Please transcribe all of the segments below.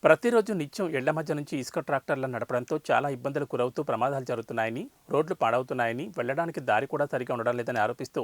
ప్రతిరోజు నిత్యం ఇళ్ల మధ్య నుంచి ఇసుక ట్రాక్టర్లను నడపడంతో చాలా ఇబ్బందులు గురవుతూ ప్రమాదాలు జరుగుతున్నాయని, రోడ్లు పాడవుతున్నాయని, వెళ్లడానికి దారి కూడా సరిగా ఉండడం లేదని ఆరోపిస్తూ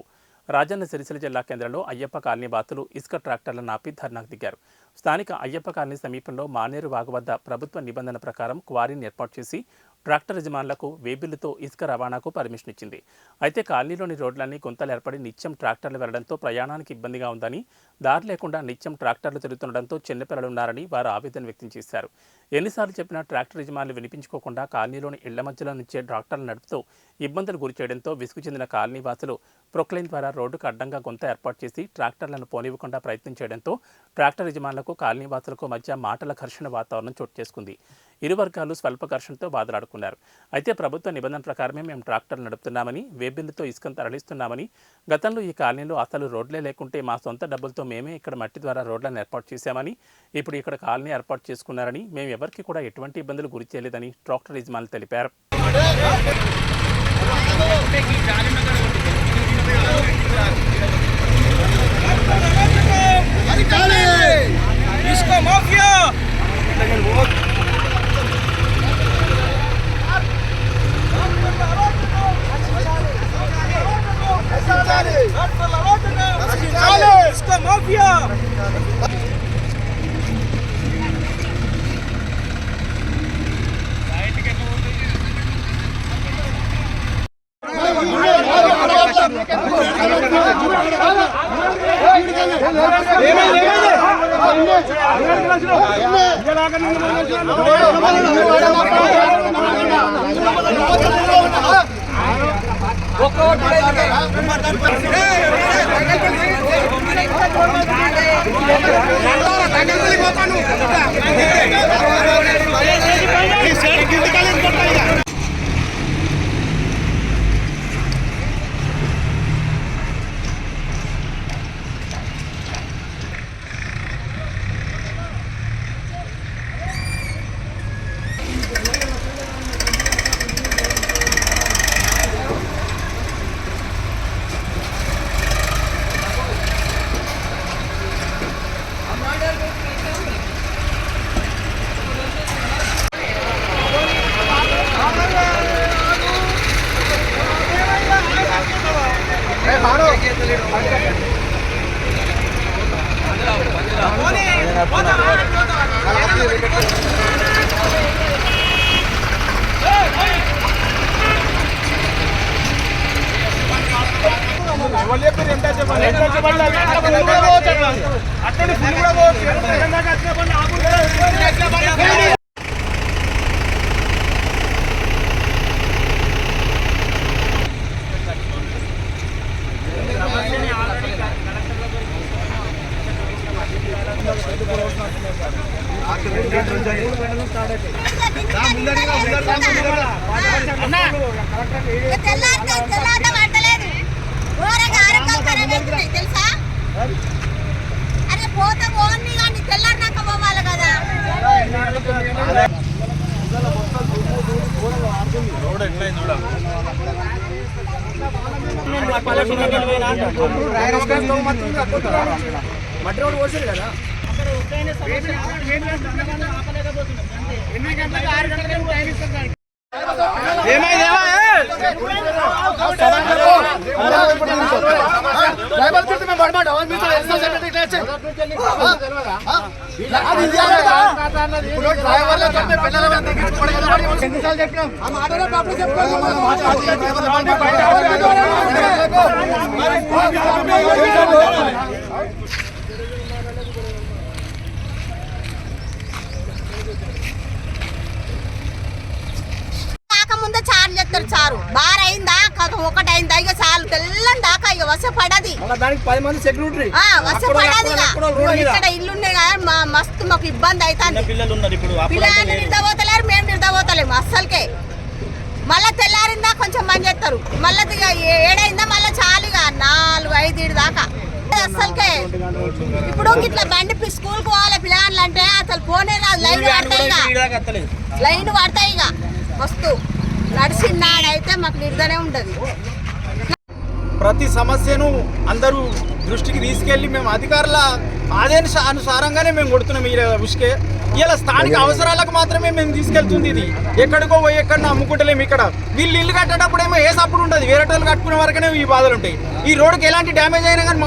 రాజన్న సిరిసిల్ల జిల్లా కేంద్రంలో అయ్యప్ప కాలనీ వాసులు ఇసుక ట్రాక్టర్లను ఆపి ధర్నాకు దిగారు. స్థానిక అయ్యప్ప కాలనీ సమీపంలో మానేరు వాగు వద్ద ప్రభుత్వ నిబంధన ప్రకారం క్వారీని ఏర్పాటు చేసి ట్రాక్టర్ యజమానులకు వేబిల్లుతో ఇసుక రవాణాకు పర్మిషన్ ఇచ్చింది. అయితే కాలనీలోని రోడ్లన్నీ గుంతలు ఏర్పడి నిత్యం ట్రాక్టర్లు వెళ్లడంతో ప్రయాణానికి ఇబ్బందిగా ఉందని, దారి లేకుండా నిత్యం ట్రాక్టర్లు తిరుగుతుండడంతో చిన్నపిల్లలున్నారని వారు ఆవేదన వ్యక్తం చేశారు. ఎన్నిసార్లు చెప్పినా ట్రాక్టర్ యజమానులు వినిపించుకోకుండా కాలనీలోని ఇళ్ల మధ్యలో నుంచే ట్రాక్టర్లు నడుపుతూ ఇబ్బందులు గురి చేయడంతో విసుగు చెందిన కాలనీ వాసులు ప్రొక్లైన్ ద్వారా రోడ్డుకు అడ్డంగా గుంత ఏర్పాటు చేసి ట్రాక్టర్లను పోనివ్వకుండా ప్రయత్నం చేయడంతో ట్రాక్టర్ యజమానులకు కాలనీ వాసులకు మధ్య మాటల ఘర్షణ వాతావరణం చోటు చేసుకుంది. ఇరు వర్గాలు స్వల్ప ఘర్షణతో బాధలాడుకున్నారు. అయితే ప్రభుత్వ నిబంధన ప్రకారమే మేము ట్రాక్టర్లు నడుపుతున్నామని, వేబిల్లుతో ఇసుకను తరలిస్తున్నామని, గతంలో ఈ కాలనీలో అసలు రోడ్లే లేకుంటే మా సొంత డబ్బులతో మేమే ఇక్కడ మట్టి ద్వారా రోడ్లను ఏర్పాటు చేశామని, ఇప్పుడు ఇక్కడ కాలనీ ఏర్పాటు చేసుకున్నారని, మేము ఎవరికి కూడా ఎటువంటి ఇబ్బందులు గురి చేయలేదని ట్రాక్టర్ యజమానులు తెలిపారు. మట్టి రోడ్డు పోసేది కదా. చారు బార్ అయిందా ఒకటి అయిందా ఇక చాలు తెల్లని దాకా ఇక వస పడది ఇక్కడ ఇల్లున్నాయి కదా మస్తు మాకు ఇబ్బంది అవుతుంది. పిల్లలు నిద్రపోతలేరు, మేము నిద్రపోతలేము అస్సలకే. మళ్ళా తెల్లారిందా కొంచెం మంది చేస్తారు, మళ్ళీ ఏడైందా మళ్ళీ చాలుగా 4-5 దాకా అస్సలకే. ఇప్పుడు ఇట్లా బండి స్కూల్ కు పోవాలి పిల్లలు అంటే అసలు పోనే రాదు, లైన్ పడతాయి ఇక మస్తు నడిచినాడైతే మాకు నిర్దనే ఉంటుంది. ప్రతి సమస్యను అందరూ దృష్టికి తీసుకెళ్ళి మేము అధికారుల అనుసారంగానే మేము కొడుతున్నాం ఈ ఉసుకే. ఇలా స్థానిక అవసరాలకు మాత్రమే మేము తీసుకెళ్తుంది. ఇది ఎక్కడికో పోయి ఎక్కడ అమ్ముకుంటలేము. ఇక్కడ వీళ్ళు ఇల్లు కట్టేటప్పుడు ఏమో ఏ సప్పుడు ఉంటుంది, వేరే వాళ్ళు కట్టుకునే వరకునే ఈ బాధలు ఉంటాయి. ఈ రోడ్డుకి ఎలాంటి డ్యామేజ్ అయినా కానీ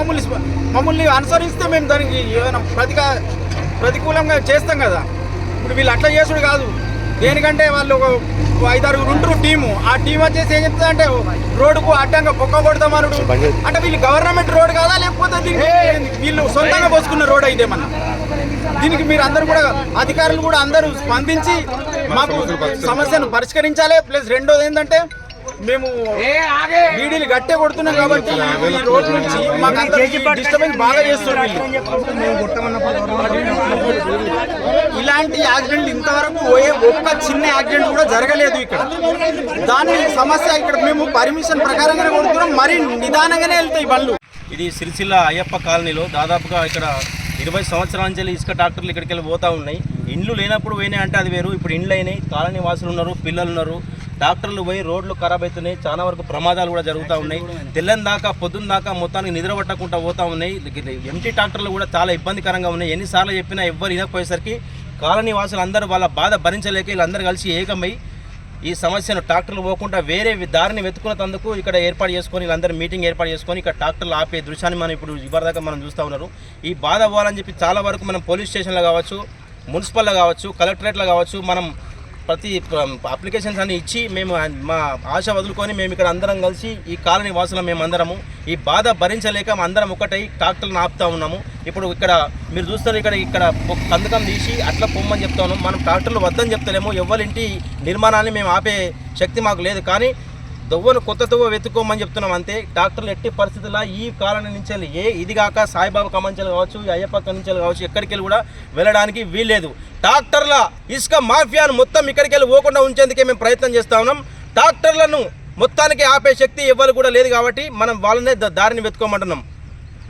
మమ్మల్ని అనుసరిస్తే మేము దానికి ఏమైనా ప్రతికూలంగా చేస్తాం కదా. ఇప్పుడు వీళ్ళు అట్లా చేసుడు కాదు. దేనికంటే వాళ్ళు ఒక 5-6 ఉంటారు టీము. ఆ టీం వచ్చేసి ఏం చెప్తుంది అంటే రోడ్డుకు అడ్డంగా పొక్క కొడతామనుడు. అంటే వీళ్ళు గవర్నమెంట్ రోడ్ కాదా, లేకపోతే దీనికి వీళ్ళు సొంతంగా పోసుకున్న రోడ్ అయితే మన దీనికి మీరు అందరూ కూడా అధికారులు కూడా అందరూ స్పందించి మాకు సమస్యను పరిష్కరించాలి. ప్లస్ రెండోది ఏంటంటే మేము వీడిని గట్టే కొడుతున్నాం కాబట్టి ఈ రోడ్ నుంచి మాకు అందరికీ డిస్టర్బెన్స్ బాగా చేస్తున్నారు. ఇలాంటి యాక్సిడెంట్ ఇంతవరకు ఒక్క చిన్న యాక్సిడెంట్ కూడా జరగలేదు ఇక్కడ. దాని సమస్య ఇక్కడ మేము పర్మిషన్ ప్రకారంగానే కొడుతున్నాం, మరి నిదానంగానే వెళ్తాయి బండ్లు. ఇది సిరిసిల్ల అయ్యప్ప కాలనీలో దాదాపుగా ఇక్కడ 20 సంవత్సరాల నుంచి ఇసుక ట్రాక్టర్లు ఇక్కడికి వెళ్ళి పోతూ ఉన్నాయి. ఇండ్లు లేనప్పుడు పోయినాయి అంటే అది వేరు. ఇప్పుడు ఇండ్లు అయినాయి, కాలనీ వాసులు ఉన్నారు, పిల్లలు ఉన్నారు. ట్రాక్టర్లు పోయి రోడ్లు ఖరాబ్ అవుతున్నాయి. చాలా వరకు ప్రమాదాలు కూడా జరుగుతూ ఉన్నాయి. తెల్లని దాకా పొద్దున్న దాకా మొత్తానికి నిద్ర పట్టకుండా పోతూ ఉన్నాయి. ఎంటీ ట్రాక్టర్లు కూడా చాలా ఇబ్బందికరంగా ఉన్నాయి. ఎన్నిసార్లు చెప్పినా ఎవ్వరు వినకపోయేసరికి కాలనీ వాసులు అందరూ వాళ్ళ బాధ భరించలేక వీళ్ళందరూ కలిసి ఏకమై ఈ సమస్యను ట్రాక్టర్లు పోకుండా వేరే దారిని వెతుకున్నందుకు ఇక్కడ ఏర్పాటు చేసుకొని వీళ్ళందరూ మీటింగ్ ఏర్పాటు చేసుకొని ఇక్కడ ట్రాక్టర్లు ఆపే దృశ్యాన్ని మనం ఇప్పుడు ఇప్పటిదాకా మనం చూస్తూ ఉన్నారు. ఈ బాధ పోవాలని చెప్పి చాలా వరకు మనం పోలీస్ స్టేషన్లో కావచ్చు, మున్సిపల్లో కావచ్చు, కలెక్టరేట్లో కావచ్చు, మనం ప్రతి అప్లికేషన్స్ అన్ని ఇచ్చి మేము మా ఆశ వదులుకొని మేము ఇక్కడ అందరం కలిసి ఈ కాలనీ వాసులం మేము అందరము ఈ బాధ భరించలేక అందరం ఒకటై ట్రాక్టర్లను ఆపుతూ ఉన్నాము. ఇప్పుడు ఇక్కడ మీరు చూస్తారు, ఇక్కడ కందకం తీసి అట్లా పొమ్మని చెప్తా ఉన్నాం. మనం ట్రాక్టర్లు వద్దని చెప్తలేము. ఎవరింటి నిర్మాణాన్ని మేము ఆపే శక్తి మాకు లేదు. కానీ దొవ్వను కొత్త దొవ్వ వెతుక్కోమని చెప్తున్నాం అంతే. డాక్టర్లు ఎట్టి పరిస్థితుల్లో ఈ కాలనీ నుంచి ఇది కాక సాయిబాబా కమంచెలు కావచ్చు, అయ్యప్ప కమంచెలు కావచ్చు, ఎక్కడికి వెళ్ళి కూడా వెళ్ళడానికి వీల్లేదు. ట్రాక్టర్ల ఇసుక మాఫియాను మొత్తం ఇక్కడికి వెళ్ళి పోకుండా ఉంచేందుకే మేము ప్రయత్నం చేస్తా ఉన్నాం. ట్రాక్టర్లను మొత్తానికి ఆపే శక్తి ఎవ్వరు కూడా లేదు కాబట్టి మనం వాళ్ళనే దారిని వెతుక్కోమంటున్నాం.